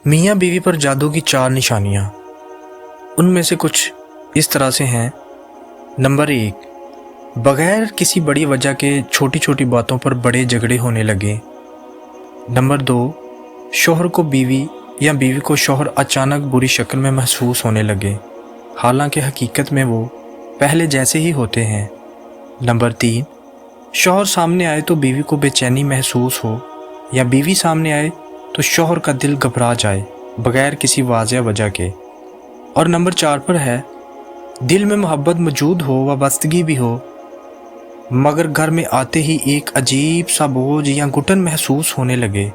میاں بیوی پر جادو کی 4 نشانیاں، ان میں سے کچھ اس طرح سے ہیں۔ نمبر 1، بغیر کسی بڑی وجہ کے چھوٹی چھوٹی باتوں پر بڑے جھگڑے ہونے لگے۔ نمبر 2، شوہر کو بیوی یا بیوی کو شوہر اچانک بری شکل میں محسوس ہونے لگے، حالانکہ حقیقت میں وہ پہلے جیسے ہی ہوتے ہیں۔ نمبر 3، شوہر سامنے آئے تو بیوی کو بے چینی محسوس ہو، یا بیوی سامنے آئے تو شوہر کا دل گھبرا جائے بغیر کسی واضح وجہ کے۔ اور نمبر 4 پر ہے، دل میں محبت موجود ہو، وابستگی بھی ہو، مگر گھر میں آتے ہی ایک عجیب سا بوجھ یا گھٹن محسوس ہونے لگے۔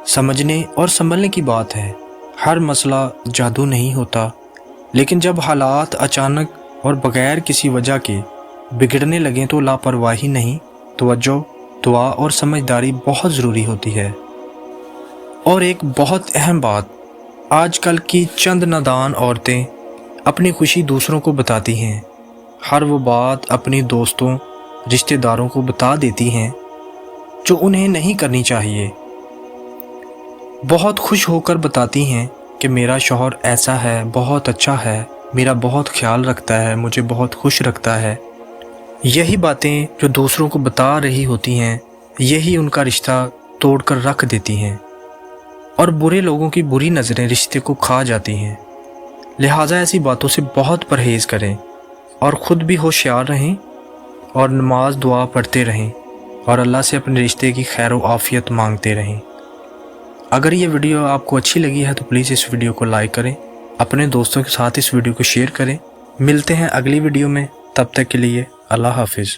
سمجھنے اور سنبھلنے کی بات ہے، ہر مسئلہ جادو نہیں ہوتا، لیکن جب حالات اچانک اور بغیر کسی وجہ کے بگڑنے لگیں تو لاپرواہی نہیں، توجہ، دعا اور سمجھداری بہت ضروری ہوتی ہے۔ اور ایک بہت اہم بات، آج کل کی چند نادان عورتیں اپنی خوشی دوسروں کو بتاتی ہیں، ہر وہ بات اپنی دوستوں، رشتہ داروں کو بتا دیتی ہیں جو انہیں نہیں کرنی چاہیے۔ بہت خوش ہو کر بتاتی ہیں کہ میرا شوہر ایسا ہے، بہت اچھا ہے، میرا بہت خیال رکھتا ہے، مجھے بہت خوش رکھتا ہے۔ یہی باتیں جو دوسروں کو بتا رہی ہوتی ہیں، یہی ان کا رشتہ توڑ کر رکھ دیتی ہیں، اور برے لوگوں کی بری نظریں رشتے کو کھا جاتی ہیں۔ لہٰذا ایسی باتوں سے بہت پرہیز کریں، اور خود بھی ہوشیار رہیں، اور نماز دعا پڑھتے رہیں، اور اللہ سے اپنے رشتے کی خیر و عافیت مانگتے رہیں۔ اگر یہ ویڈیو آپ کو اچھی لگی ہے تو پلیز اس ویڈیو کو لائک کریں، اپنے دوستوں کے ساتھ اس ویڈیو کو شیئر کریں۔ ملتے ہیں اگلی ویڈیو میں، تب تک کے لیے اللہ حافظ۔